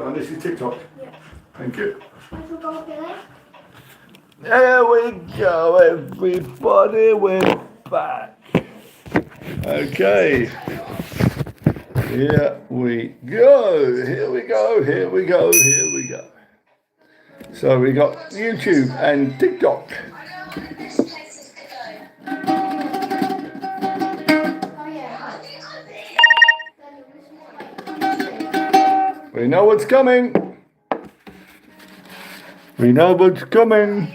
Oh, this is TikTok. Yeah. Thank you. There There we go, everybody. We're back. Okay. Here we go. Here we go. Here we go. Here we go. So we got YouTube and TikTok. We know what's coming. We know what's coming.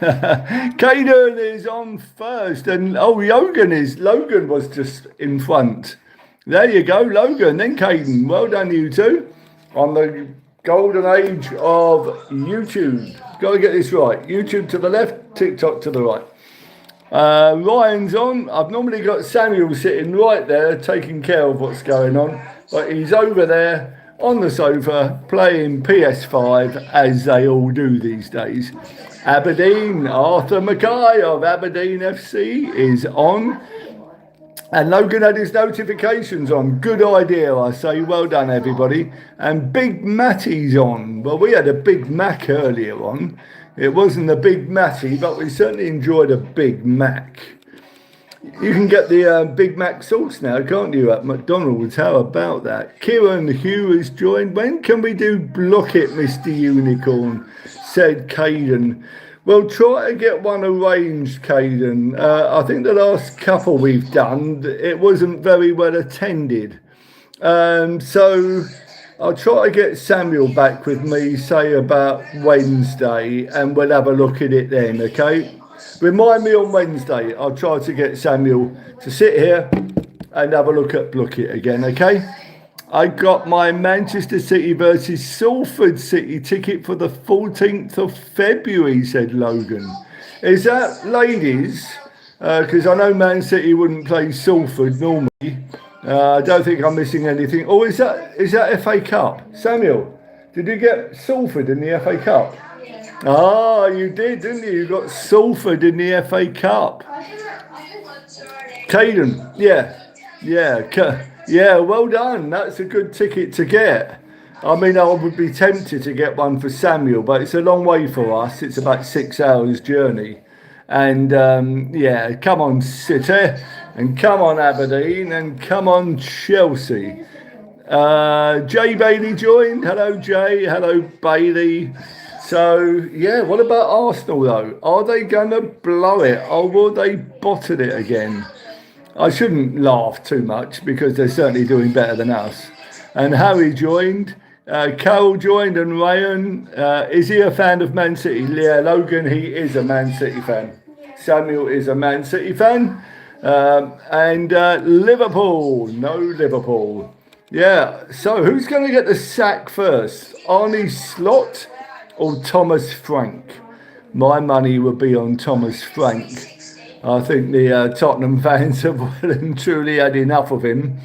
Caden is on first, and Logan was just in front. There you go, Logan, then Caden. Well done, you two, on the golden age of YouTube. Got to get this right. YouTube to the left, TikTok to the right. Ryan's on. I've normally got Samuel sitting right there, taking care of what's going on, but he's over there on the sofa playing PS5, as they all do these days. Aberdeen, Arthur Mackay of Aberdeen FC is on. And Logan had his notifications on. Good idea, I say. Well done, everybody. And Big Matty's on. Well, we had a Big Mac earlier on. It wasn't a Big Matty, but we certainly enjoyed a Big Mac. You can get the Big Mac sauce now, can't you, at McDonald's? How about that? Kieran Hugh has joined. When can we do Block It, Mr. Unicorn? Said Caden. Well, try to get one arranged, Caden. I think the last couple we've done, it wasn't very well attended. So I'll try to get Samuel back with me, say about Wednesday, and we'll have a look at it then, okay? Remind me on Wednesday. I'll try to get Samuel to sit here and have a look at Block It again, okay? I got my Manchester City versus Salford City ticket for the 14th of February, said Logan. Is that ladies? Because I know Man City wouldn't play Salford normally. I don't think I'm missing anything. Oh, is that FA Cup? Samuel, did you get Salford in the FA Cup? Ah, you did, didn't you? You got Salford in the FA Cup. Caden, yeah, well done. That's a good ticket to get. I mean, I would be tempted to get one for Samuel, but it's a long way for us. It's about 6 hours journey. And yeah, come on City, and come on Aberdeen, and come on Chelsea. Jay Bailey joined. Hello, Jay. Hello, Bailey. So, yeah, what about Arsenal, though? Are they going to blow it, or will they bottle it again? I shouldn't laugh too much, because they're certainly doing better than us. And Harry joined. Carol joined, and Ryan. Is he a fan of Man City? Yeah, Logan, he is a Man City fan. Samuel is a Man City fan. And Liverpool. No Liverpool. Yeah, so who's going to get the sack first? Arne Slot or Thomas Frank? My money would be on Thomas Frank. I think the Tottenham fans have well and truly had enough of him.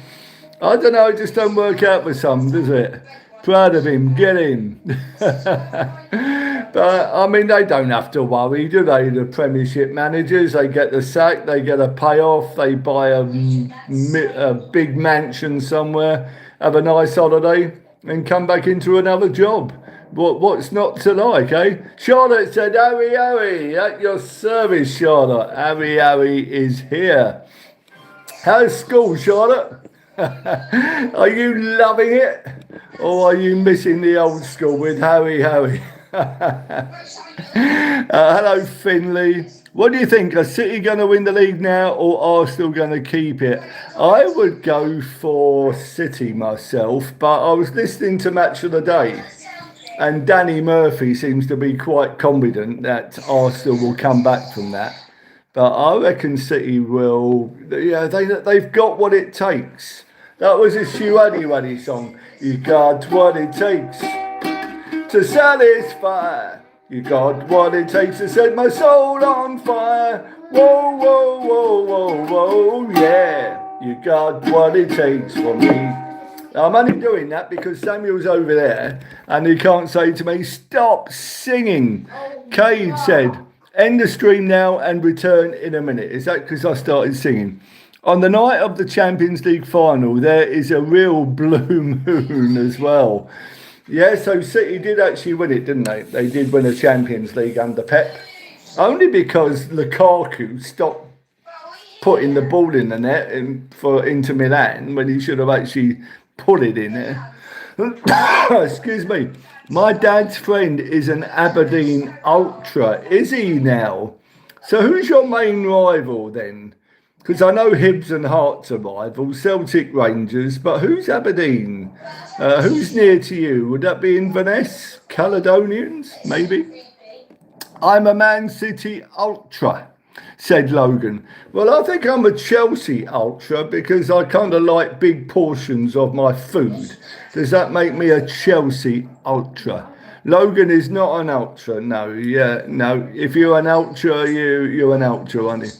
I don't know, it just don't work out for some, does it? Proud of him, get in. But, I mean, they don't have to worry, do they? The Premiership managers, they get the sack, they get a payoff, they buy a big mansion somewhere, have a nice holiday, and come back into another job. What's not to like, eh? Charlotte said, Harry, at your service, Charlotte. Harry is here. How's school, Charlotte? Are you loving it? Or are you missing the old school with Harry? Hello, Finley. What do you think? Are City going to win the league now, or Arsenal going to keep it? I would go for City myself, but I was listening to Match of the Day, and Danny Murphy seems to be quite confident that Arsenal will come back from that. But I reckon City will. Yeah, they've got what it takes. That was a Shuadi song. You got what it takes to satisfy. You got what it takes to set my soul on fire. Whoa, whoa, whoa, whoa, whoa, yeah. You got what it takes for me. I'm only doing that because Samuel's over there and he can't say to me, stop singing. Cade said, end the stream now and return in a minute. Is that because I started singing? On the night of the Champions League final, there is a real blue moon as well. Yeah, so City did actually win it, didn't they? They did win a Champions League under Pep. Only because Lukaku stopped putting the ball in the net for Inter Milan when he should have actually put it in there. Excuse me. My dad's friend is an Aberdeen ultra. Is he now? So who's your main rival then? Because I know Hibs and Hearts are rivals, Celtic Rangers, but who's Aberdeen? Who's near to you? Would that be Inverness? Caledonians, maybe? I'm a Man City ultra, said Logan. Well, I think I'm a Chelsea ultra because I kind of like big portions of my food. Does that make me a Chelsea ultra? Logan is not an ultra. No, yeah, no. If you're an ultra, you're an ultra, aren't you?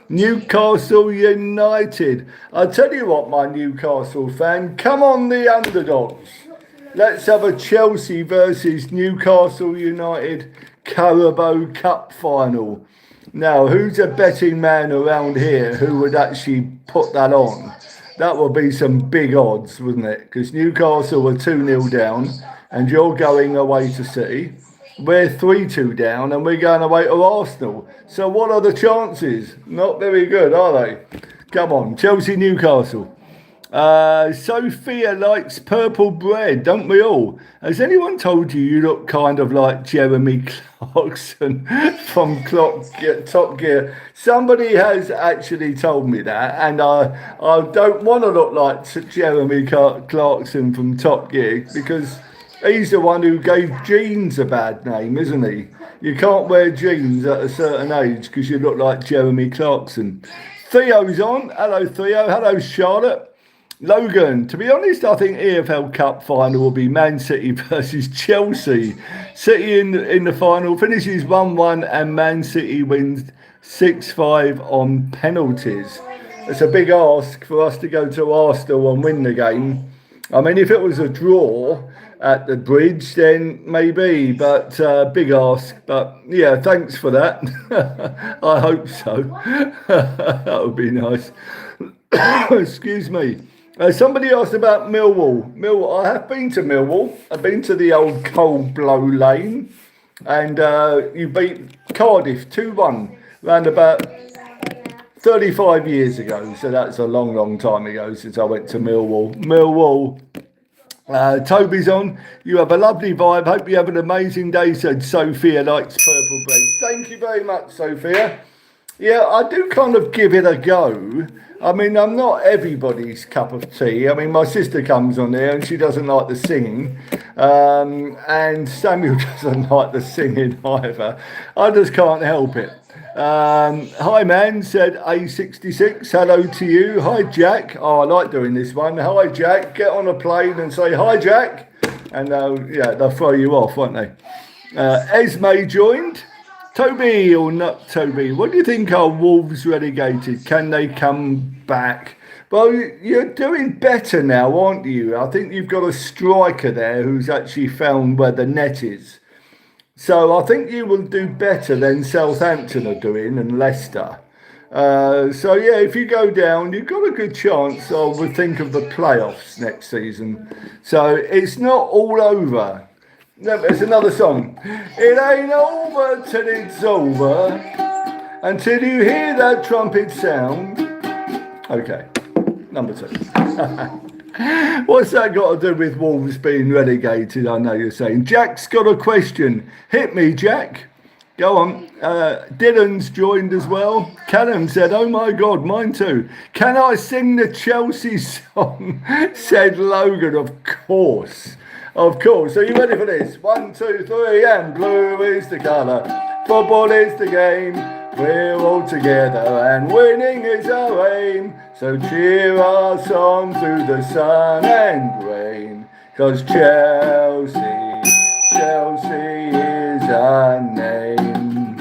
Newcastle United. I tell you what, my Newcastle fan, come on the underdogs. Let's have a Chelsea versus Newcastle United Carabao Cup final. Now, who's a betting man around here who would actually put that on? That would be some big odds, wouldn't it? Because Newcastle were 2-0 down and you're going away to City. We're 3-2 down and we're going away to Arsenal. So what are the chances? Not very good, are they? Come on, Chelsea, Newcastle. Sophia likes purple bread, don't we all? Has anyone told you you look kind of like Jeremy Clarkson from Top Gear? Somebody has actually told me that, and I don't want to look like Jeremy Clarkson from Top Gear because he's the one who gave jeans a bad name, isn't he? You can't wear jeans at a certain age because you look like Jeremy Clarkson. Theo's on. Hello, Theo. Hello, Charlotte. Logan, to be honest, I think EFL Cup final will be Man City versus Chelsea. City in the final finishes 1-1 and Man City wins 6-5 on penalties. It's a big ask for us to go to Arsenal and win the game. I mean, if it was a draw at the Bridge, then maybe, but big ask. But yeah, thanks for that. I hope so. That would be nice. Excuse me. Somebody asked about Millwall. I have been to Millwall. I've been to the old Cold Blow Lane, and you beat Cardiff 2-1 around about 35 years ago. So that's a long, long time ago since I went to Millwall. Toby's on. You have a lovely vibe. Hope you have an amazing day, said Sophia likes purple bread. Thank you very much, Sophia. Yeah, I do kind of give it a go. I mean, I'm not everybody's cup of tea. I mean, my sister comes on there and she doesn't like the singing. And Samuel doesn't like the singing either. I just can't help it. Hi, man, said A66. Hello to you. Hi, Jack. Oh, I like doing this one. Hi, Jack. Get on a plane and say, hi, Jack. And they'll throw you off, won't they? Esme joined. Toby or not Toby, what do you think? Are Wolves relegated? Can they come back? Well, you're doing better now, aren't you? I think you've got a striker there who's actually found where the net is. So I think you will do better than Southampton are doing and Leicester. So yeah, if you go down, you've got a good chance. I would think of the playoffs next season. So it's not all over. No, there's another song. It ain't over till it's over, until you hear that trumpet sound. Okay, number 2. What's that got to do with Wolves being relegated? I know you're saying. Jack's got a question. Hit me, Jack. Go on. Dylan's joined as well. Callum said, oh my God, mine too. Can I sing the Chelsea song? Said Logan, of course. Of course. Are you ready for this? 1, 2, 3, and blue is the colour. Football is the game. We're all together and winning is our aim. So cheer us on through the sun and rain. 'Cause Chelsea is our name.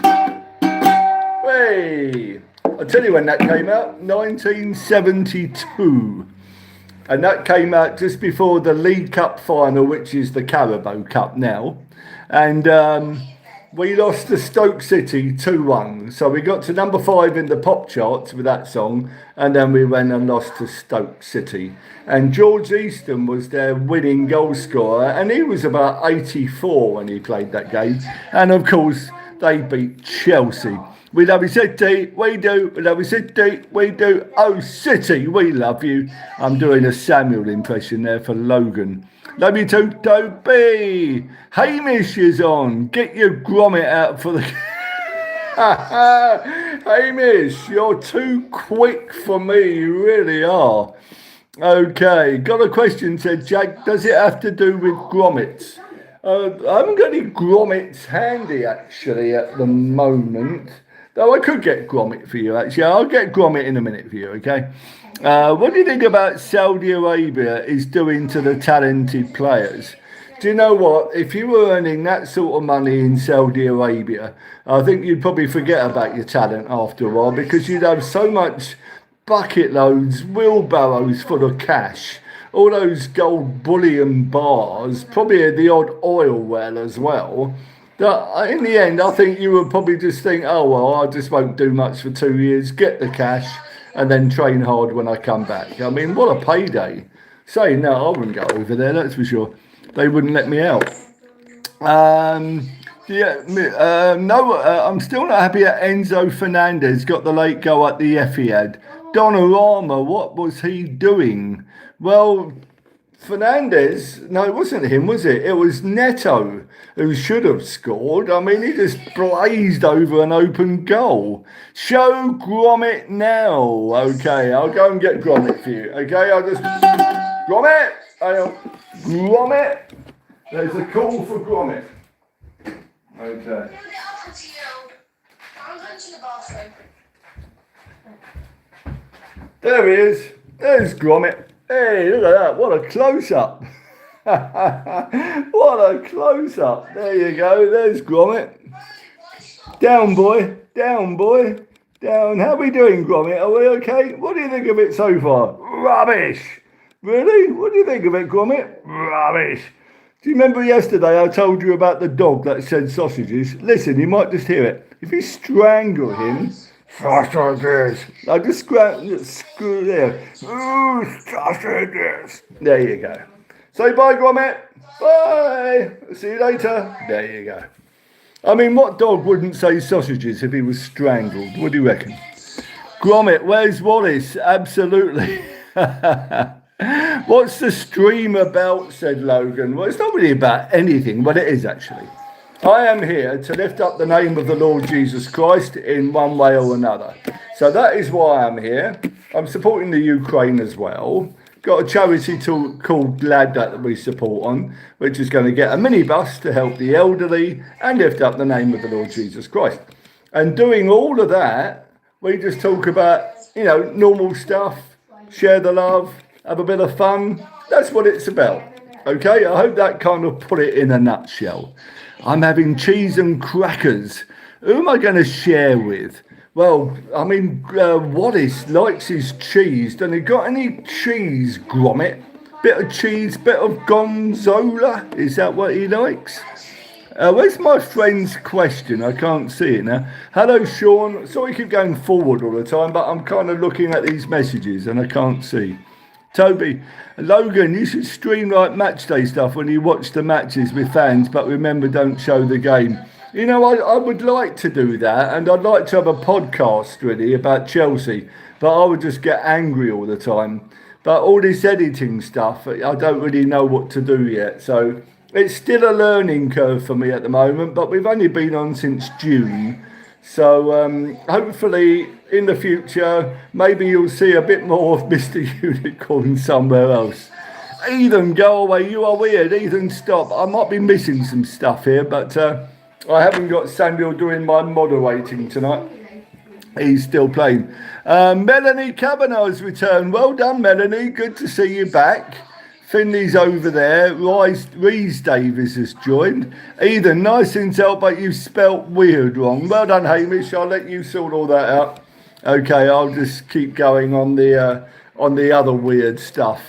Hey! I'll tell you when that came out. 1972. And that came out just before the League Cup final, which is the Carabao Cup now. And we lost to Stoke City 2-1. So we got to number 5 in the pop charts with that song, and then we went and lost to Stoke City. And George Easton was their winning goal scorer, and he was about 84 when he played that game. And of course, they beat Chelsea. We love you, City, we do. We love you, City, we do. Oh, City, we love you. I'm doing a Samuel impression there for Logan. Love you too, Toby. Hamish is on. Get your grommet out for the... Hamish, you're too quick for me. You really are. Okay, got a question, said Jack. Does it have to do with grommets? I haven't got any grommets handy, actually, at the moment. Though I could get grommet for you, actually. I'll get grommet in a minute for you, okay? What do you think about Saudi Arabia is doing to the talented players? Do you know what? If you were earning that sort of money in Saudi Arabia, I think you'd probably forget about your talent after a while, because you'd have so much bucket loads, wheelbarrows full of cash, all those gold bullion bars, probably the odd oil well as well. That in the end, I think you would probably just think, oh, well, I just won't do much for 2 years, get the cash, and then train hard when I come back. I mean, what a payday. Saying that, I wouldn't go over there, that's for sure. They wouldn't let me out. I'm still not happy that Enzo Fernandez got the late goal at the Etihad. Donnarumma, what was he doing? Well, Fernandez, no, it wasn't him, was it? It was Neto who should have scored. I mean, he just blazed over an open goal. Show Grommet now. Okay, I'll go and get Grommet for you. Okay, I'll just... Grommet! Grommet! There's a call for Grommet. Okay. There he is. There's Grommet. Hey, look at that. What a close-up. What a close-up. There you go. There's Grommet. Down, boy. Down, boy. Down. How are we doing, Grommet? Are we okay? What do you think of it so far? Rubbish. Really? What do you think of it, Grommet? Rubbish. Do you remember yesterday I told you about the dog that said sausages? Listen, you might just hear it. If you strangle him... Sausages. I just screw there. Ooh, sausages. There you go. Say bye, Grommet. Bye. See you later. There you go. I mean, what dog wouldn't say sausages if he was strangled? What do you reckon? Grommet, where's Wallace? Absolutely. What's the stream about, said Logan. Well, it's not really about anything, but it is actually. I am here to lift up the name of the Lord Jesus Christ in one way or another. So that is why I'm here. I'm supporting the Ukraine as well. Got a charity called GLAD that we support on, which is going to get a minibus to help the elderly and lift up the name of the Lord Jesus Christ. And doing all of that, we just talk about, normal stuff, share the love, have a bit of fun. That's what it's about. Okay, I hope that kind of put it in a nutshell. I'm having cheese and crackers. Who am I going to share with? Well, I mean, Wallace likes his cheese. Don't he got any cheese, Grommet? Bit of cheese, bit of Gonzola? Is that what he likes? Where's my friend's question? I can't see it now. Hello, Sean. Sorry I keep going forward all the time, but I'm kind of looking at these messages and I can't see. Toby, Logan, you should stream like match day stuff when you watch the matches with fans, but remember, don't show the game. I would like to do that, and I'd like to have a podcast really about Chelsea, but I would just get angry all the time. But all this editing stuff, I don't really know what to do yet. So it's still a learning curve for me at the moment, but we've only been on since June. So hopefully in the future, maybe you'll see a bit more of Mr. Unicorn somewhere else. Ethan, go away. You are weird. Ethan, stop. I might be missing some stuff here, but I haven't got Samuel doing my moderating tonight. He's still playing. Melanie Kavanagh's returned. Well done, Melanie. Good to see you back. Finley's over there. Reese Davis has joined. Ethan, nice intel, but you spelt weird wrong. Well done, Hamish. I'll let you sort all that out. Okay, I'll just keep going on the other weird stuff.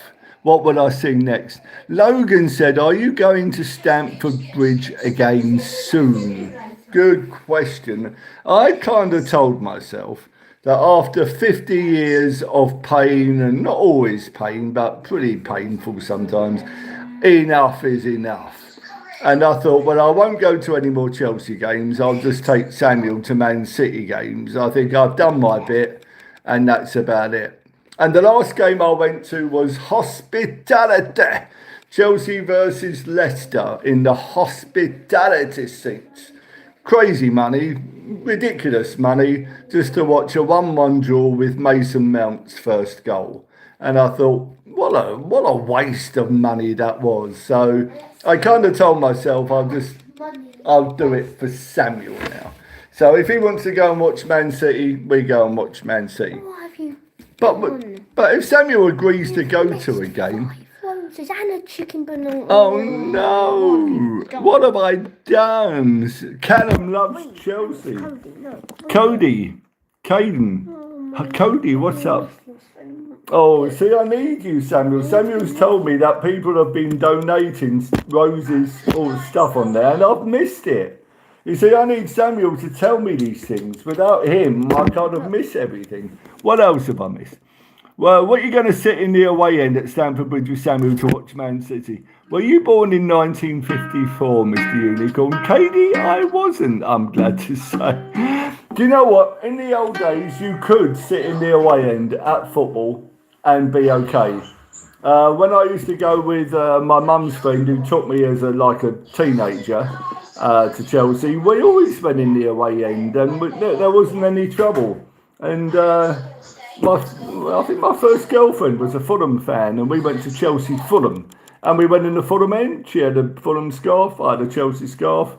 What will I sing next? Logan said, are you going to Stamford Bridge again soon? good question. I kind of told myself that after 50 years of pain, and not always pain, but pretty painful sometimes, enough is enough. And I thought, well, I won't go to any more Chelsea games. I'll just take Samuel to Man City games. I think I've done my bit, and that's about it. And the last game I went to was Hospitality. Chelsea versus Leicester in the Hospitality seats. Crazy money, ridiculous money, just to watch a 1-1 draw with Mason Mount's first goal. And I thought, what a waste of money that was. So I kind of told myself I'll do it for Samuel now. So if he wants to go and watch Man City, we go and watch Man City. But if Samuel agrees to go to a game. And a chicken banana. Oh no! What have I done? Callum loves Chelsea. Cody. Caden. Cody, what's up? Oh, see, I need you, Samuel. Samuel's told me that people have been donating roses, all the stuff on there, and I've missed it. You see, I need Samuel to tell me these things. Without him, I kind of miss everything. What else have I missed? Well, what are you going to sit in the away end at Stamford Bridge with Samuel to watch Man City? Were you born in 1954, Mr. Unicorn? Katie, I wasn't, I'm glad to say. Do you know what? In the old days, you could sit in the away end at football and be okay. When I used to go with my mum's friend who took me as a teenager to Chelsea, we always went in the away end and there wasn't any trouble. And I think my first girlfriend was a Fulham fan, and we went to Chelsea Fulham, and we went in the Fulham end. She had a Fulham scarf, I had a Chelsea scarf.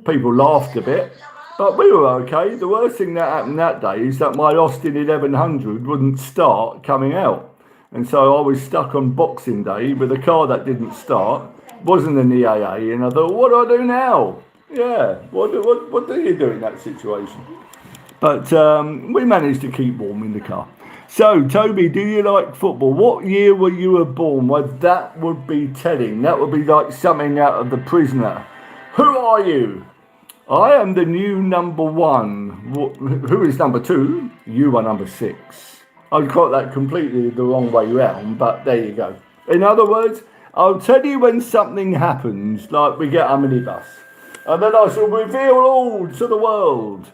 People laughed a bit, but we were okay. The worst thing that happened that day is that my Austin 1100 wouldn't start coming out, and so I was stuck on Boxing Day with a car that didn't start, wasn't in the AA, and I thought, what do I do now? Yeah, what do you do in that situation? But we managed to keep warm in the car. So, Toby, do you like football? What year were you born? Well, that would be telling. That would be like something out of The Prisoner. Who are you? I am the new number 1. Who is number 2? You are number 6. I've got that completely the wrong way round, but there you go. In other words, I'll tell you when something happens, like we get a minibus. And then I shall reveal all to the world.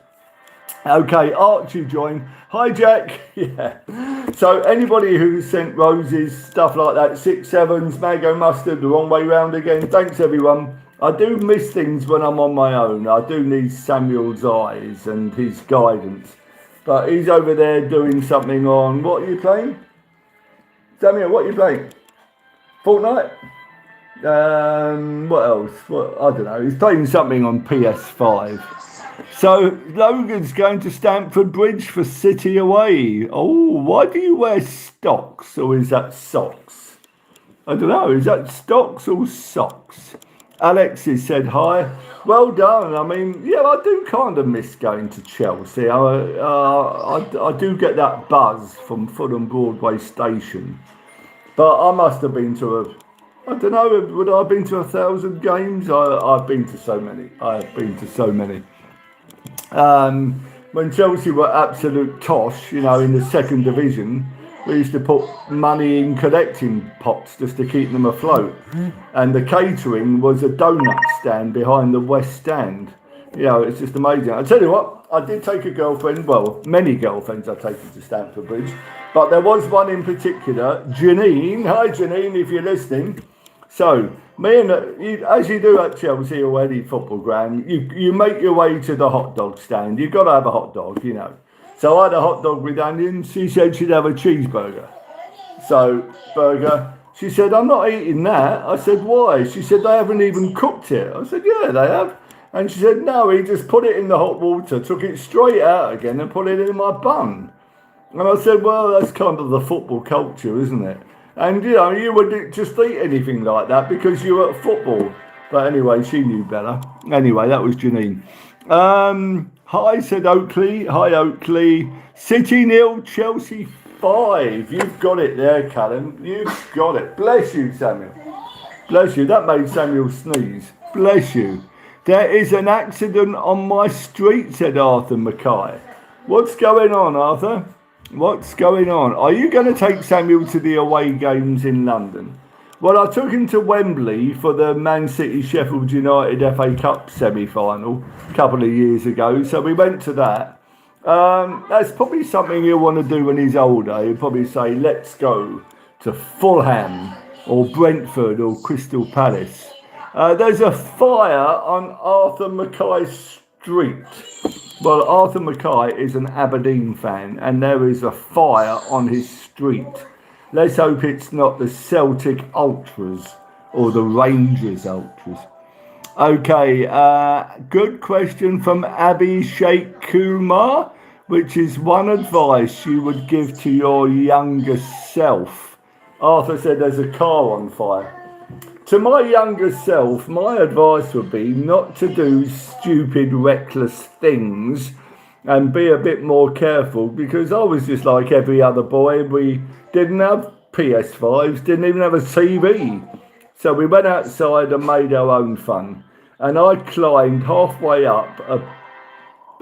Okay, Archie joined. Hi, Jack. Yeah. So anybody who sent roses, stuff like that, 6 7s, mango mustard, the wrong way round again. Thanks, everyone. I do miss things when I'm on my own. I do need Samuel's eyes and his guidance. But he's over there doing something on... What are you playing? Samuel, what are you playing? Fortnite? What else? I don't know. He's playing something on PS5. So, Logan's going to Stamford Bridge for City away. Oh, why do you wear stocks, or is that socks? I don't know, is that stocks or socks? Alexis said hi. Well done. I mean, yeah, I do kind of miss going to Chelsea. I do get that buzz from Fulham Broadway Station. But I must have been to I don't know, would I have been to 1,000 games? I've been to so many. I have been to so many. When Chelsea were absolute tosh, in the 2nd division, we used to put money in collecting pots just to keep them afloat. And the catering was a donut stand behind the West Stand. It's just amazing. I tell you what, I did take a girlfriend, well, many girlfriends I've taken to Stamford Bridge, but there was one in particular, Janine. Hi, Janine, if you're listening. So, me and as you do at Chelsea or any football ground, you make your way to the hot dog stand. You've got to have a hot dog, So I had a hot dog with onions. She said she'd have a cheeseburger. So, burger. She said, I'm not eating that. I said, why? She said, they haven't even cooked it. I said, yeah, they have. And she said, no, he just put it in the hot water, took it straight out again and put it in my bun. And I said, well, that's kind of the football culture, isn't it? And, you wouldn't just eat anything like that because you were at football. But anyway, she knew better. Anyway, that was Janine. Hi, said Oakley. Hi, Oakley. City 0, Chelsea 5. You've got it there, Callum. You've got it. Bless you, Samuel. Bless you. That made Samuel sneeze. Bless you. There is an accident on my street, said Arthur Mackay. What's going on, Arthur? What's going on? Are you going to take Samuel to the away games in London? Well, I took him to Wembley for the Man City Sheffield United FA Cup semi-final a couple of years ago, so we went to that. That's probably something he'll want to do when he's older. He'll probably say, let's go to Fulham or Brentford or Crystal Palace. There's a fire on Arthur Mackay Street. Well, Arthur Mackay is an Aberdeen fan, and there is a fire on his street. Let's hope it's not the Celtic Ultras or the Rangers Ultras. Okay, good question from Abhi Sheikh Kumar, which is one advice you would give to your younger self. Arthur said there's a car on fire. To my younger self, my advice would be not to do stupid, reckless things and be a bit more careful, because I was just like every other boy. We didn't have PS5s, didn't even have a TV. So we went outside and made our own fun. And I climbed halfway up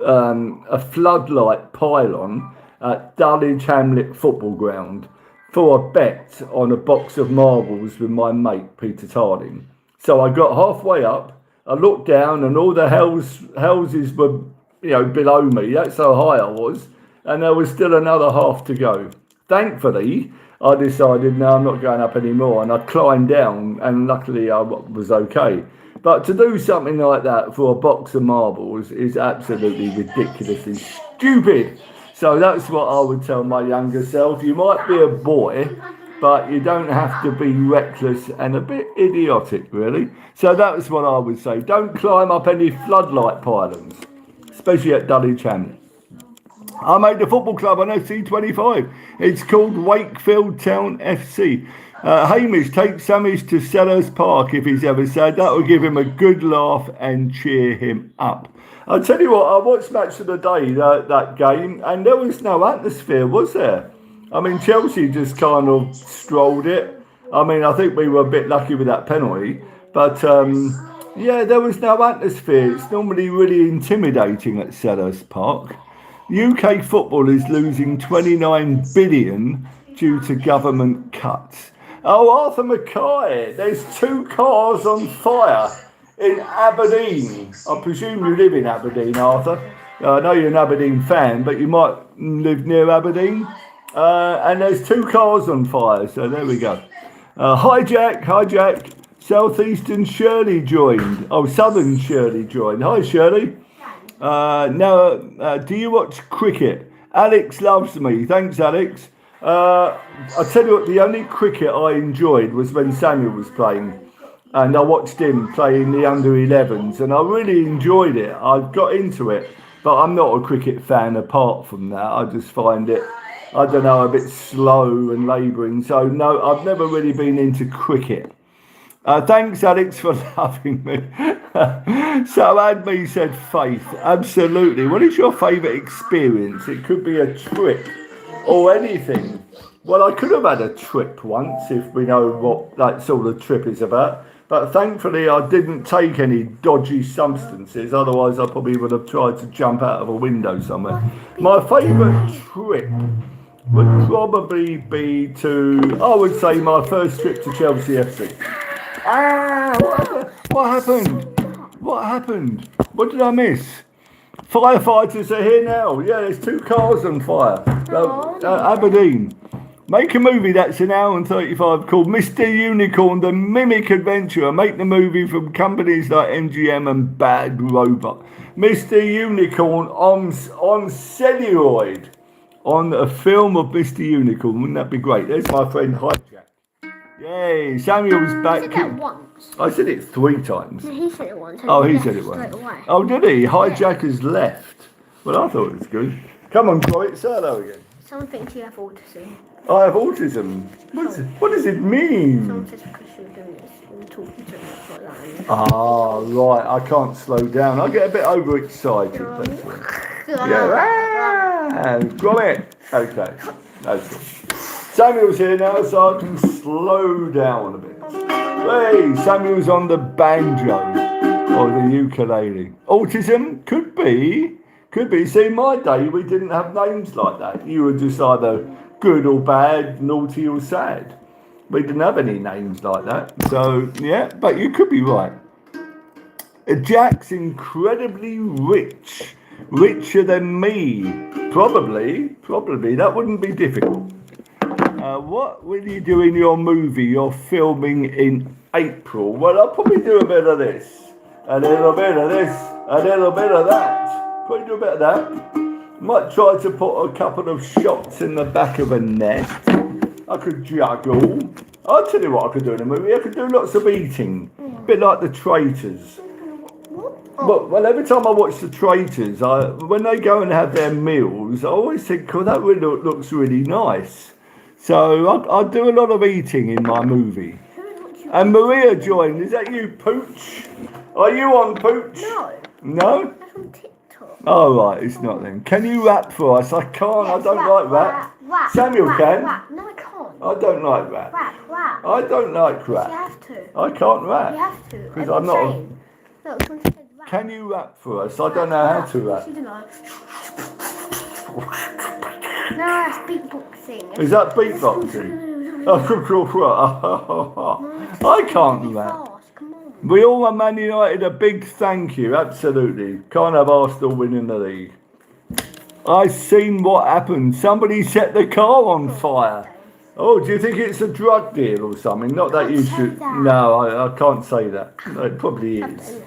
a floodlight pylon at Dulwich Hamlet football ground for a bet on a box of marbles with my mate Peter Tarding. So I got halfway up, I looked down, and all the houses were, below me. That's how high I was, and there was still another half to go. Thankfully, I decided, no, I'm not going up anymore, and I climbed down, and luckily I was okay. But to do something like that for a box of marbles is absolutely ridiculously stupid. So that's what I would tell my younger self. You might be a boy, but you don't have to be reckless and a bit idiotic, really. So that's what I would say. Don't climb up any floodlight pylons, especially at Dulwich Hamlet. I made the football club on FC25. It's called Wakefield Town FC. Hamish, take Samish to Sellers Park if he's ever sad. That will give him a good laugh and cheer him up. I'll tell you what, I watched Match of the Day, that game, and there was no atmosphere, was there? I mean, Chelsea just kind of strolled it. I mean, I think we were a bit lucky with that penalty. But, yeah, there was no atmosphere. It's normally really intimidating at Sellers Park. UK football is losing 29 billion due to government cuts. Oh, Arthur Mackay, there's 2 cars on fire in Aberdeen. I presume you live in Aberdeen, Arthur. I know you're an Aberdeen fan, but you might live near Aberdeen. And there's 2 cars on fire, so there we go. Hi Jack. Southeastern Shirley joined. Oh, Southern Shirley joined. Hi Shirley. Do you watch cricket? Alex loves me. Thanks, Alex. I tell you what, the only cricket I enjoyed was when Samuel was playing, and I watched him play in the under-11s, and I really enjoyed it. I got into it, but I'm not a cricket fan apart from that. I just find it, I don't know, a bit slow and labouring. So no, I've never really been into cricket. Thanks, Alex, for loving me. So Adme said faith. Absolutely. What is your favourite experience? It could be a trip or anything. Well, I could have had a trip once if we know what that sort of trip is about. But thankfully, I didn't take any dodgy substances. Otherwise, I probably would have tried to jump out of a window somewhere. My favourite trip would probably be I would say my first trip to Chelsea FC. What happened? What did I miss? Firefighters are here now. Yeah, there's 2 cars on fire. Aberdeen. Make a movie that's an hour and 35 called Mr. Unicorn, The Mimic Adventurer. Make the movie from companies like MGM and Bad Robot. Mr. Unicorn on celluloid. On a film of Mr. Unicorn. Wouldn't that be great? There's my friend Hijack. Yay, Samuel's back. Said that once. I said it 3 times. No, he said it once. Oh, he said it once. Oh, did he? Hijack has left. Well, I thought it was good. Come on, Chloe, say hello again. Someone thinks you have autism. I have autism. What does it mean? Someone says because you're doing this, you're talking to me like that. Ah, right. I can't slow down. I get a bit overexcited. That's all. Yeah. Got it. Okay. That's good. Samuel's here now, so I can slow down a bit. Hey, Samuel's on the banjo. or the ukulele. Autism could be. See, in my day, we didn't have names like that. You were just either good or bad, naughty or sad. We didn't have any names like that. So, yeah, but you could be right. Jack's incredibly rich. Richer than me. Probably. That wouldn't be difficult. What will you do in your movie you're filming in April? Well, I'll probably do a bit of this. A little bit of this. A little bit of that. Probably do a bit of that. Might try to put a couple of shots in the back of a net. I could juggle. I'll tell you what I could do in a movie. I could do lots of eating. A bit like the Traitors. Well, every time I watch the Traitors, when they go and have their meals, I always think, oh, that really looks really nice. So I do a lot of eating in my movie. And Maria joined. Is that you, Pooch? Are you on, Pooch? No. No? That's on TikTok. Oh, right, it's not then. Can you rap for us? I can't. Yes, I don't like rap. Samuel can. Rap. No, I can't. I don't like rap. Rap. I don't like rap. You have to. I can't rap. You have to. Because I'm not. Look, someone said rap. Can you rap for us? I don't know how to rap. You do not. No, that's beatboxing. Is that beatboxing? I can't rap. Come on. We all want Man United a big thank you, absolutely. Can't have Arsenal winning the league. I seen what happened. Somebody set the car on fire. Oh, do you think it's a drug deal or something? Not that you should. No, I can't say that. No, it probably is.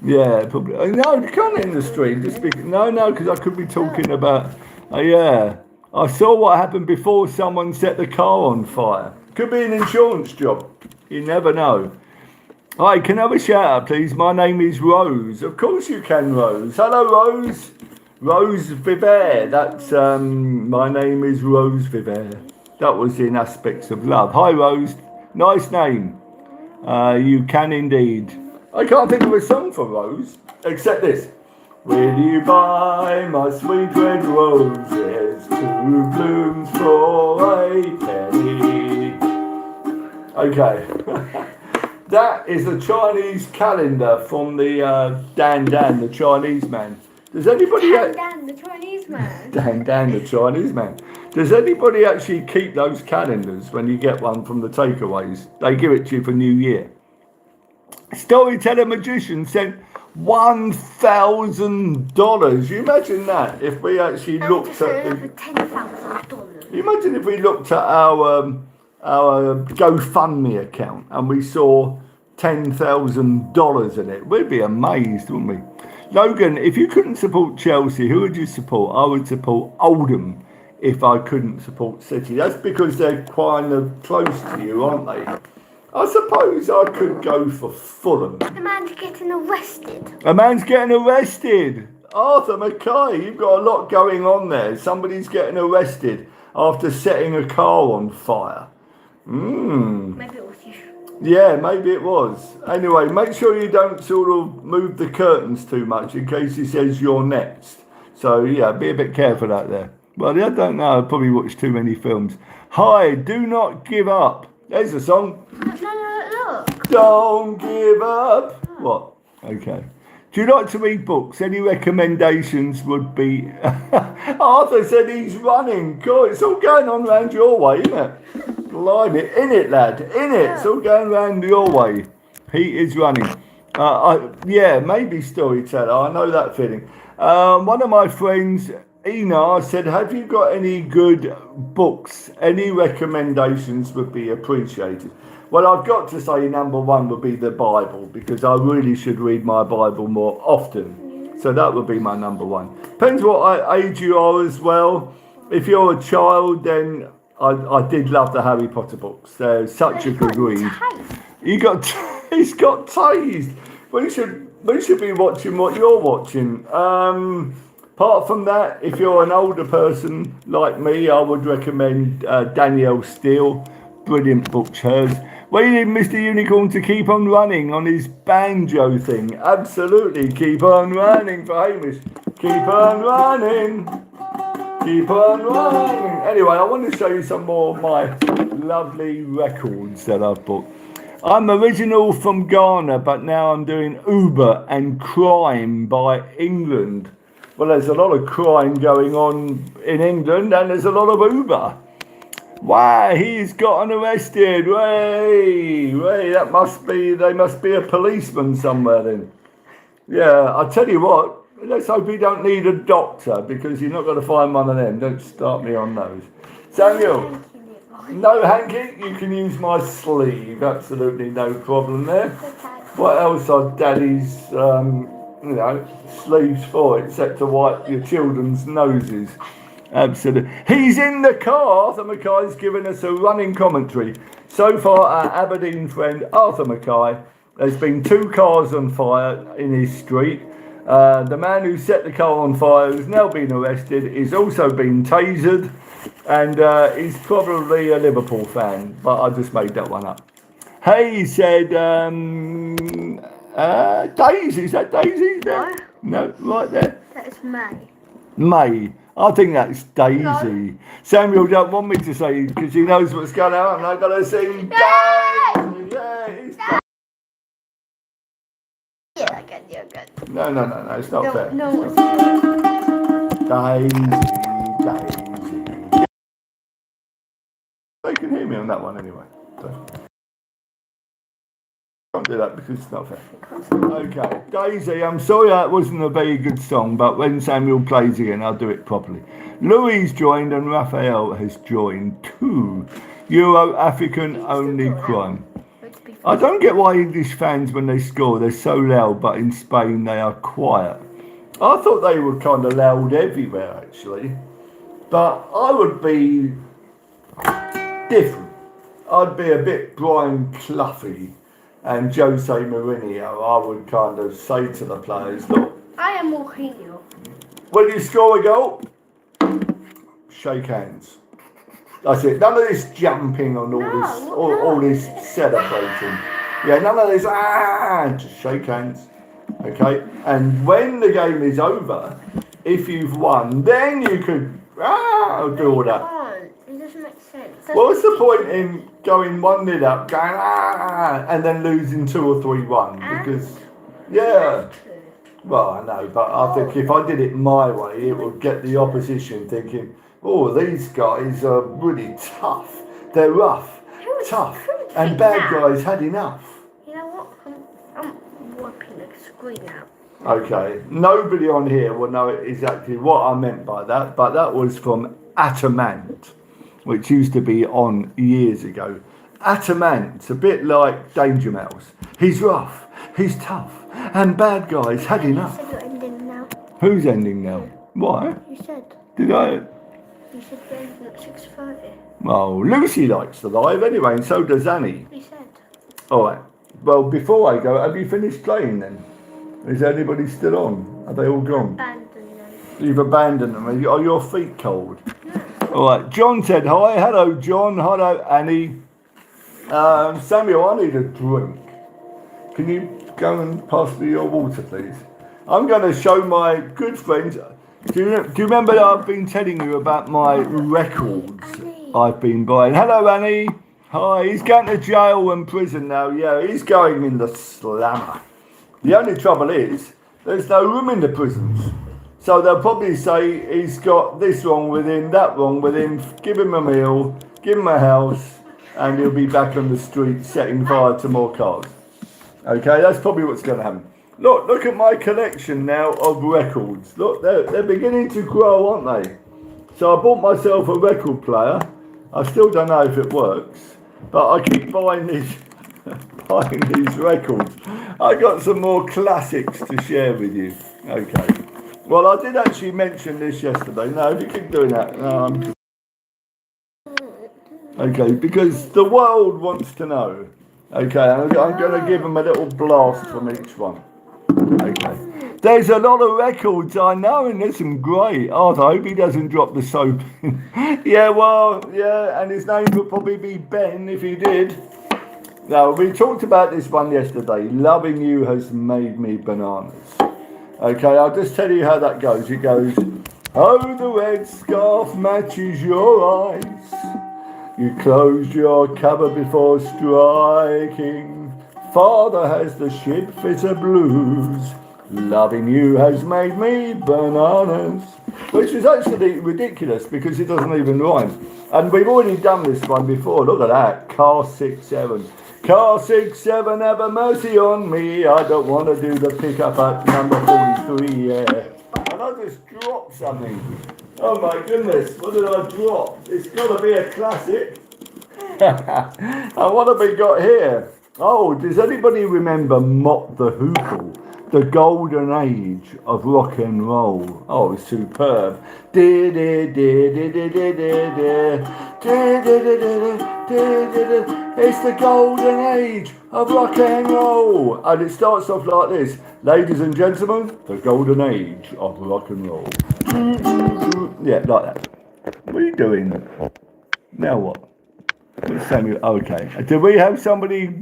Yeah, probably. No, you can't in the street. Just no, because I could be talking about. Yeah, I saw what happened before someone set the car on fire. Could be an insurance job. You never know. Hi, can I have a shout out, please? My name is Rose. Of course you can, Rose. Hello, Rose. Rose Viver. That's my name is Rose Viver. That was in Aspects of Love. Hi, Rose. Nice name. You can indeed. I can't think of a song for Rose except this. Will you buy my sweet red roses, 2 blooms for a penny? Okay. That is the Chinese calendar from the Dan, the Chinese man. Does anybody... Dan, the Chinese man. Dan, the Chinese man. Does anybody actually keep those calendars when you get one from the takeaways? They give it to you for New Year. Storyteller Magician sent $1,000. You imagine that if we actually looked at the $10,000. You imagine if we looked at our GoFundMe account and we saw $10,000 in it, we'd be amazed, wouldn't we? Logan, if you couldn't support Chelsea, who would you support? I would support Oldham if I couldn't support City. That's because they're kind of close to you, aren't they? I suppose I could go for Fulham. The man's getting arrested. A man's getting arrested. Arthur Mackay, you've got a lot going on there. Somebody's getting arrested after setting a car on fire. Maybe it was you. Yeah, maybe it was. Anyway, make sure you don't sort of move the curtains too much in case he says you're next. So, yeah, be a bit careful out there. Well, I don't know. I probably watched too many films. Hi, do not give up. There's a song. No, look. Don't give up. What? Okay. Do you like to read books? Any recommendations would be... Arthur said he's running. God, it's all going on round your way, isn't it? Blimey. In it, lad. In it. It's all going round your way. He is running. Yeah, maybe storyteller. I know that feeling. One of my friends, Ina, said, have you got any good books? Any recommendations would be appreciated. Well, I've got to say number one would be the Bible, because I really should read my Bible more often. So that would be my number one. Depends what age you are as well. If you're a child, then I did love the Harry Potter books. They're such a good read. He's got tased. We should be watching what you're watching. Apart from that, if you're an older person like me, I would recommend Danielle Steele. Brilliant book, hers. Waiting Mr. Unicorn to keep on running on his banjo thing. Absolutely, keep on running for Hamish. Keep on running. Keep on running. Anyway, I want to show you some more of my lovely records that I've bought. I'm original from Ghana, but now I'm doing Uber and crime by England. Well, there's a lot of crime going on in England, and there's a lot of Uber. Wow, he's gotten arrested. Way, they must be a policeman somewhere then. Yeah, I tell you what, let's hope he don't need a doctor, because you're not going to find one of them. Don't start me on those. Samuel, no hanky, you can use my sleeve. Absolutely no problem there. What else are daddy's, sleeves for, except to wipe your children's noses? Absolutely. He's in the car. Arthur Mackay's given us a running commentary. So far, our Aberdeen friend Arthur Mackay, there's been 2 cars on fire in his street. The man who set the car on fire, who's now been arrested, is also been tasered, and he's probably a Liverpool fan, but I just made that one up. Hey, said, Daisy, is that Daisy there? No, right there. That's May. May. I think that's Daisy. No. Samuel don't want me to say because he knows what's going on. I'm going to sing Daisy. Yeah, it's Daisy. Yeah, good, you're good. No, it's not fair. No, Daisy. They can hear me on that one anyway. So. Can't do that because it's not fair. Okay, Daisy, I'm sorry that wasn't a very good song, but when Samuel plays again, I'll do it properly. Louis joined and Raphael has joined too. Euro African only crime. I don't get why English fans, when they score, they're so loud, but in Spain they are quiet. I thought they were kind of loud everywhere, actually. But I would be different. I'd be a bit Brian Cloughy and Jose Mourinho. I would kind of say to the players, look, I am Mourinho. When you score a goal, shake hands. That's it. None of this jumping on all this celebrating. Yeah, none of this, just shake hands. Okay? And when the game is over, if you've won, then you could do all that. It doesn't make sense. What's the point in going 1-0 up, going and then losing 2 or 3-1? Because, well, I know, but I think if I did it my way, it would get the opposition thinking, oh, these guys are really tough. They're rough, tough, and bad guys had enough. You know what? I'm wiping the screen out. Okay, nobody on here will know exactly what I meant by that, but that was from Atamant, which used to be on years ago. Atamant, a bit like Danger Mouse. He's rough, he's tough, and bad guys had enough. You said you're ending now. Who's ending now? Why? You said. Did I? You said you're ending at 6:30. Well, Lucy likes the live anyway, and so does Annie. You said. All right. Well, before I go, have you finished playing then? Is anybody still on? Are they all gone? Abandon them. You've abandoned them. Are your feet cold? All right. John said hi. Hello, John. Hello, Annie. Samuel, I need a drink. Can you go and pass me your water, please? I'm going to show my good friends. Do you remember that I've been telling you about my records I've been buying? Hello, Annie. Hi. He's going to jail and prison now. Yeah, he's going in the slammer. The only trouble is, there's no room in the prisons. So they'll probably say he's got this wrong with him, that wrong with him, give him a meal, give him a house, and he'll be back on the street setting fire to more cars. Okay, that's probably what's going to happen. Look at my collection now of records. Look, they're beginning to grow, aren't they? So I bought myself a record player. I still don't know if it works, but I keep buying these records. I got some more classics to share with you. Okay. Well, I did actually mention this yesterday. No, if you keep doing that. No, okay, because the world wants to know. Okay, I'm going to give them a little blast from each one. Okay. There's a lot of records, I know, and there's some great. Oh, I hope he doesn't drop the soap. Yeah, and his name would probably be Ben if he did. Now, we talked about this one yesterday. Loving you has made me bananas. Okay, I'll just tell you how that goes. It goes, oh, the red scarf matches your eyes. You closed your cupboard before striking Father has the ship fitter blues. Loving you has made me bananas. Which is actually ridiculous because it doesn't even rhyme. And we've already done this one before. Look at that. Car 67. Car 67, have a mercy on me. I don't want to do the pickup at number 43, yeah. And I just dropped something. Oh my goodness, what did I drop? It's got to be a classic. And what have we got here? Oh, does anybody remember Mott the Hoople? The golden age of rock and roll. Oh, superb. It's the golden age of rock and roll. And it starts off like this. Ladies and gentlemen, the golden age of rock and roll. Yeah, like that. What are you doing? Now what? Okay. Do we have somebody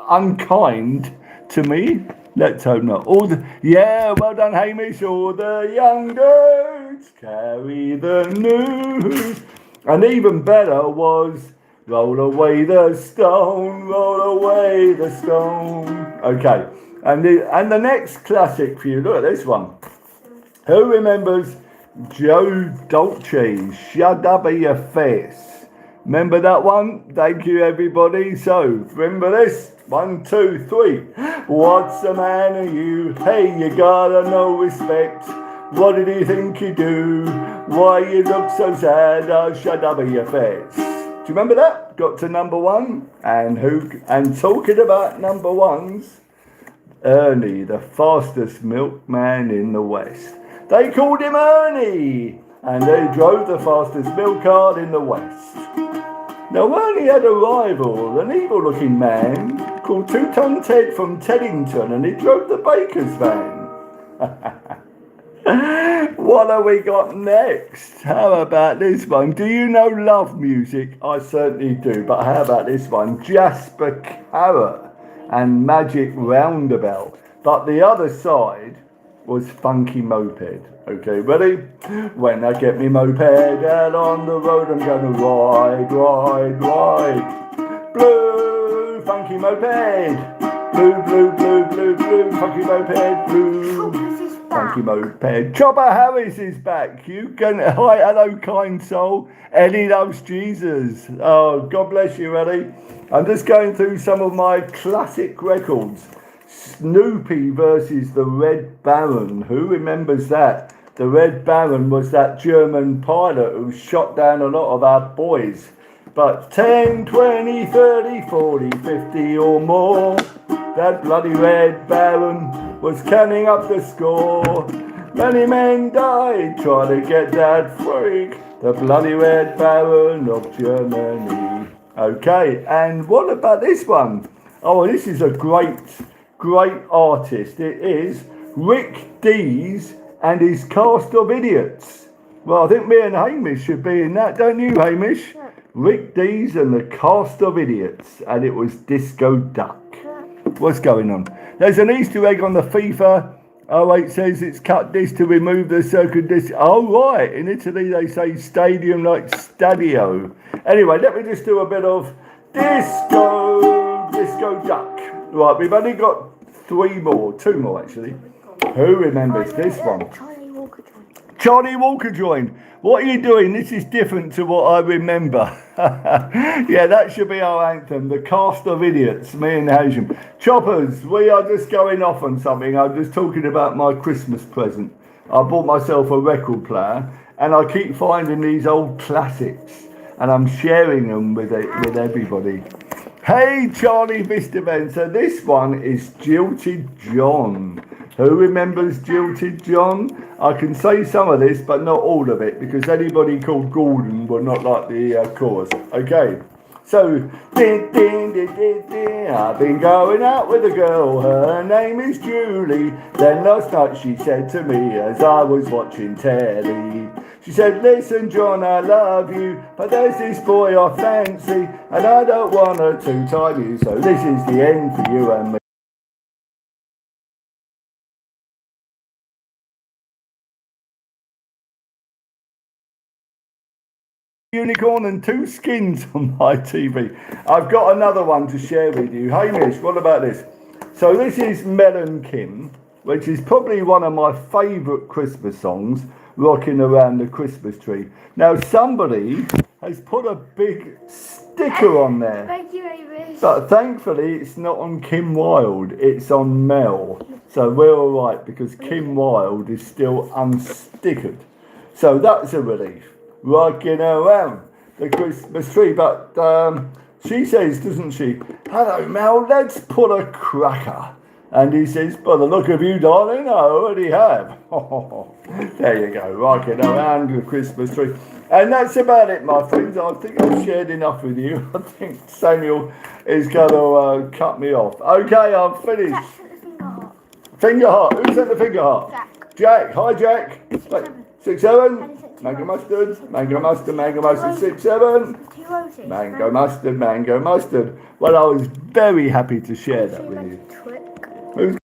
unkind to me? Let's hope not. Yeah, well done, Hamish. All the young dudes carry the news. And even better was roll away the stone, roll away the stone. Okay. And the next classic for you. Look at this one. Who remembers Joe Dolce's Shut Up Your Face? Remember that one? Thank you, everybody. So, remember this? 1, 2, 3. What's the matter you? Hey, you gotta no respect. What did you think you do? Why you look so sad? Oh, shut up your face. Do you remember that? Got to number 1. And talking about number 1s, Ernie, the fastest milkman in the West. They called him Ernie, and they drove the fastest milk cart in the West. Now Ernie had a rival, an evil-looking man called Two-Ton Ted from Teddington, and he drove the baker's van. What have we got next? How about this one? Do you know love music? I certainly do, but how about this one? Jasper Carrot and Magic Roundabout. But the other side was Funky Moped. Okay, ready? When I get me moped out on the road, I'm gonna ride, ride, ride. Blue, funky moped. Blue, blue, blue, blue, blue, funky moped. Blue, funky moped. Chopper Harris is back. You can, hi, hello, kind soul. Ellie loves Jesus. Oh, God bless you, Ellie. I'm just going through some of my classic records. Snoopy versus the Red Baron. Who remembers that? The Red Baron was that German pilot who shot down a lot of our boys. But 10, 20, 30, 40, 50 or more, that bloody Red Baron was counting up the score. Many men died trying to get that freak, the bloody Red Baron of Germany. Okay, and what about this one? Oh, this is a great artist. It is Rick Dees and his cast of idiots. Well, I think me and Hamish should be in that, don't you, Hamish? Yeah. Rick Dees and the cast of idiots, and it was Disco Duck. Yeah. What's going on? There's an Easter egg on the FIFA. Oh, it says it's cut this to remove the circuit disc. Oh, right. In Italy, they say stadium like stadio. Anyway, let me just do a bit of Disco Duck. Right, we've only got 2 more actually. Who remembers this one? Charlie Walker joined. What are you doing? This is different to what I remember. Yeah, that should be our anthem. The cast of idiots, me and Hajim. Choppers, we are just going off on something. I'm just talking about my Christmas present. I bought myself a record player, and I keep finding these old classics, and I'm sharing them with everybody. Hey, Charlie Vistavan. So this one is Jilted John. Who remembers Jilted John? I can say some of this, but not all of it, because anybody called Gordon will not like the chorus. Okay. So, I've been going out with a girl, her name is Julie. Then last night she said to me as I was watching telly, she said, listen John, I love you, but there's this boy I fancy, and I don't want her to time you, so this is the end for you and me. unicorn and two skins on my TV. I've got another one to share with you. Hamish, what about this? So this is Mel and Kim, which is probably one of my favourite Christmas songs, Rocking Around the Christmas Tree. Now somebody has put a big sticker on there. Thank you, Hamish. But thankfully it's not on Kim Wilde, it's on Mel. So we're alright because Kim Wilde is still unstickered. So that's a relief. Rocking around the Christmas tree. But she says, doesn't she, hello Mel, let's put a cracker. And he says, by the look of you, darling, I already have. There you go, rocking around the Christmas tree. And that's about it, my friends. I think I've shared enough with you. I think Samuel is going to cut me off. Okay, I'm finished. Finger heart. Who sent the finger heart? Jack. Hi, Jack. 6-7. Mango mustard. Mango mustard. Mango mustard. 6-7. Mango mustard. Mango mustard. Well, I was very happy to share that with you. Who's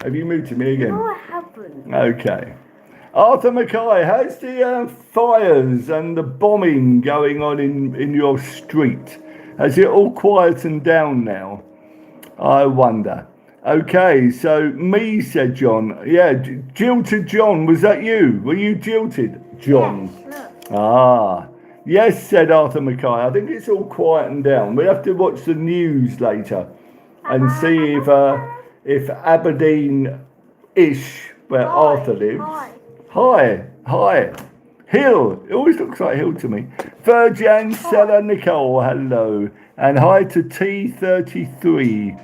Have you moved to me again? No, I haven't. Okay. Arthur Mackay, how's the fires and the bombing going on in your street? Has it all quietened down now? I wonder. Okay, so me, said John. Yeah, jilted John, was that you? Were you jilted, John? Yes, look. Ah. Yes, said Arthur Mackay. I think it's all quietened down. We have to watch the news later and see if Aberdeen-ish, where Arthur lives. Hi. Hill. It always looks like Hill to me. Virgin Seller Nicole, hello. And hi to T33.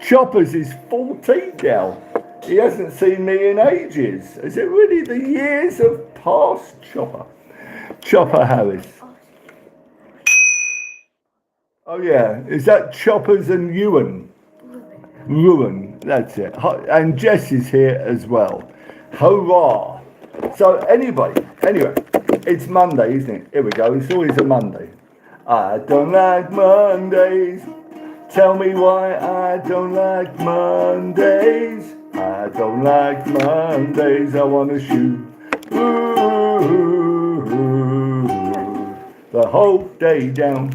Choppers is 14 now. He hasn't seen me in ages. Is it really the years of past Chopper? Chopper Harris. Oh yeah, is that Choppers and Ewan? Ruin, that's it. And Jess is here as well. Hurrah! So anyway, it's Monday, isn't it? Here we go, it's always a Monday. I don't like Mondays. Tell me why I don't like Mondays. I don't like Mondays, I want to shoot. Ooh, the whole day down.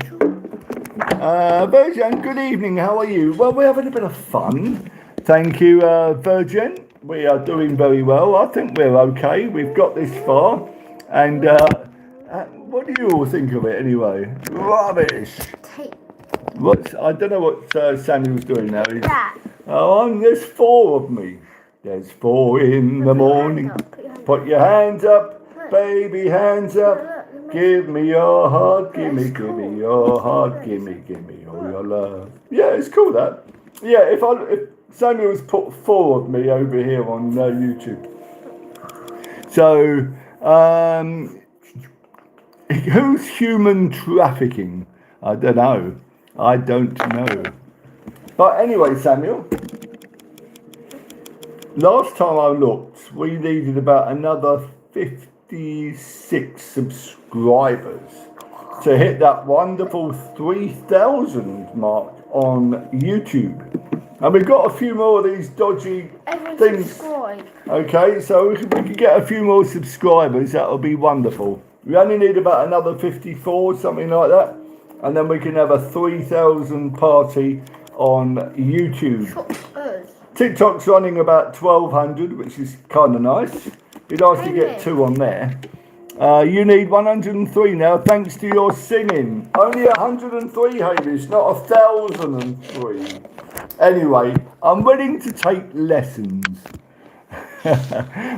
Virgin, good evening, how are you? Well, we're having a bit of fun. Thank you, Virgin. We are doing very well. I think we're okay. We've got this far. And what do you all think of it anyway? Rubbish. I don't know what Samuel's doing now. There's 4 of me. There's 4 in the morning. Put your hands up, baby, hands up. Give me your heart, give me your heart, give me all your love. Yeah, it's cool that. Yeah, if Samuel's put 4 of me over here on YouTube. So, who's human trafficking? I don't know. But anyway, Samuel, last time I looked, we needed about another 56 subscribers to hit that wonderful 3,000 mark on YouTube. And we've got a few more of these dodgy things. Subscribe. Okay, so we can get a few more subscribers. That'll be wonderful. We only need about another 54, something like that. And then we can have a 3,000 party on YouTube. TikTok's running about 1,200, which is kind of nice. It'd be nice to get 2 on there. You need 103 now, thanks to your singing. Only 103, Hamish, not 1,003. Anyway, I'm willing to take lessons.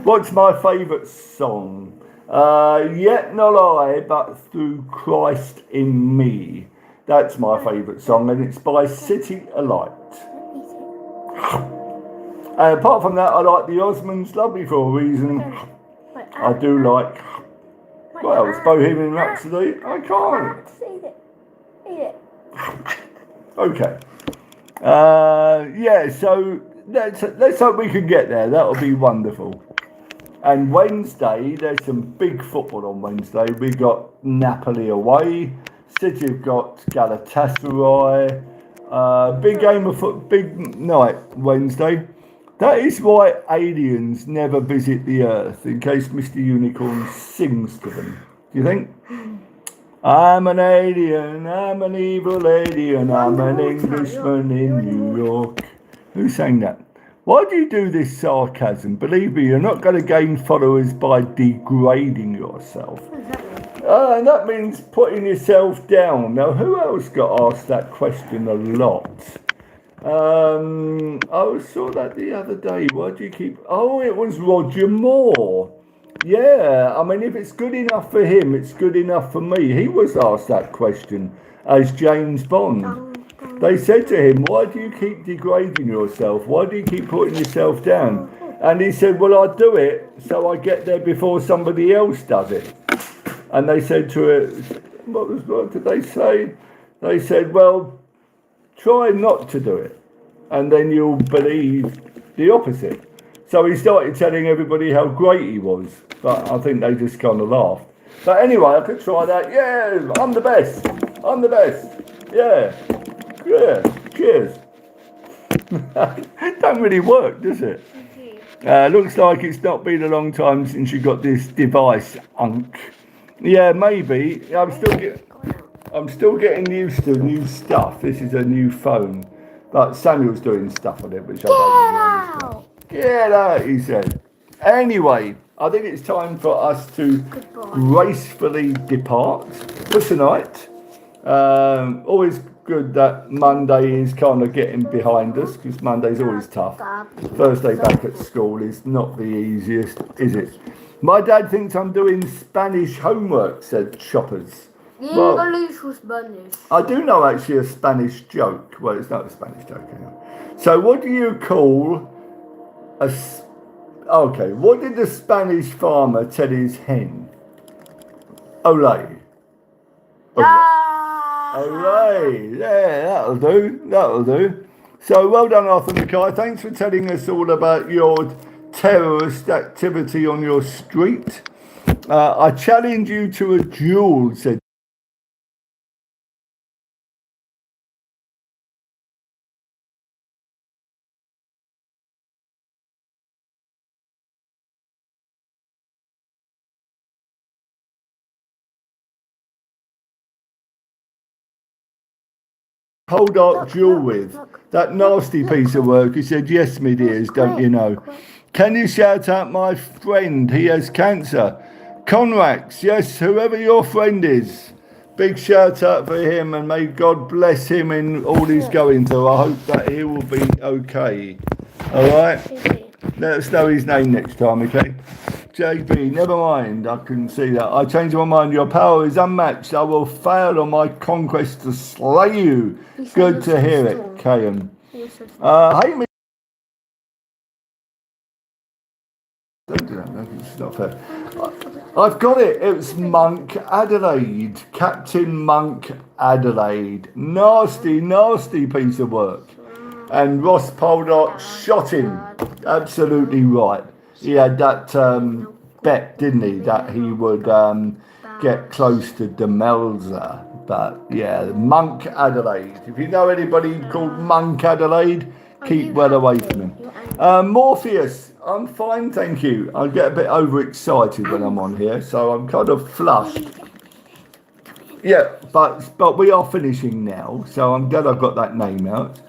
What's my favourite song? Yet Not I, but Through Christ in Me. That's my favourite song, and it's by City Alight. And apart from that, I like the Osmonds, lovely for a reason. I do like, well, it's Bohemian Rhapsody. I can't. Eat it. Okay. Yeah, so let's hope we can get there. That'll be wonderful. And Wednesday, there's some big football on Wednesday. We've got Napoli away. City have got Galatasaray. Big game of foot, big night Wednesday. That is why aliens never visit the Earth, in case Mr. Unicorn sings to them. Do you think? I'm an alien, I'm an evil alien, I'm an Englishman in New York. Who sang that? Why do you do this sarcasm? Believe me, you're not going to gain followers by degrading yourself. And that means putting yourself down. Now, who else got asked that question a lot? I saw that the other day. Why do you keep... Oh, it was Roger Moore. Yeah, I mean, if it's good enough for him, it's good enough for me. He was asked that question as James Bond. They said to him, why do you keep degrading yourself? Why do you keep putting yourself down? And he said, well, I do it so I get there before somebody else does it. And they said to it, what did they say? They said, well, try not to do it, and then you'll believe the opposite. So he started telling everybody how great he was, but I think they just kind of laughed. But anyway, I could try that. Yeah, I'm the best. I'm the best. Yeah. Yeah. Cheers. It don't really work, does it? Looks like it's not been a long time since you got this device, Unk. Yeah, maybe. I'm still getting used to new stuff. This is a new phone. But Samuel's doing stuff on it, which I don't really understand. Get out, he said. Anyway, I think it's time for us to gracefully depart for tonight. Always good that Monday is kind of getting behind us, because Monday's always tough. Thursday back at school is not the easiest, is it? My dad thinks I'm doing Spanish homework, said Choppers. Well, I do know actually a Spanish joke. Well, it's not a Spanish joke anyway. So what do you call okay, what did the Spanish farmer tell his hen? Olé. Olé. Yeah, that'll do. That'll do. So well done, Arthur Mackay. Thanks for telling us all about your terrorist activity on your street. I challenge you to a duel, said Hold up, duel with. That nasty piece of work. He said, yes, me dears, don't you know? Can you shout out my friend? He has cancer. Conrax, yes, whoever your friend is. Big shout out for him, and may God bless him in all he's going through. I hope that he will be okay. All right? Let us know his name next time, okay? JB, never mind, I can see that. I changed my mind. Your power is unmatched. I will fail on my conquest to slay you. Good to hear it, KM. Hey, me. Don't do that, no, it's not fair. I've got it. It's Monk Adelaide. Captain Monk Adelaide. Nasty, nasty piece of work. And Ross Poldark shot him. Absolutely right. He had that bet, didn't he, that he would get close to Demelza. But yeah, Monk Adelaide. If you know anybody called Monk Adelaide, keep well away from him. Morpheus, I'm fine, thank you. I get a bit overexcited when I'm on here, so I'm kind of flushed. Yeah, but we are finishing now, so I'm glad I got that name out.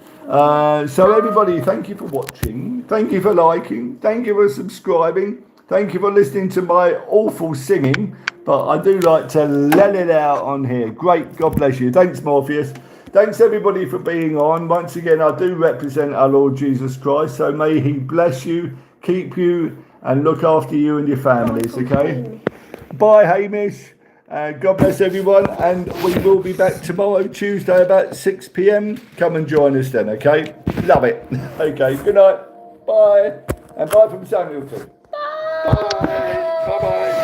So everybody, thank you for watching, thank you for liking, thank you for subscribing, thank you for listening to my awful singing, but I do like to let it out on here. Great, God bless you. Thanks, Morpheus. Thanks everybody for being on. Once again, I do represent our Lord Jesus Christ, so may he bless you, keep you, and look after you and your families, okay? Bye, Hamish. God bless everyone, and we will be back tomorrow, Tuesday, about 6 p.m. Come and join us then, okay? Love it. Okay, good night. Bye. And bye from Samuel too. Bye.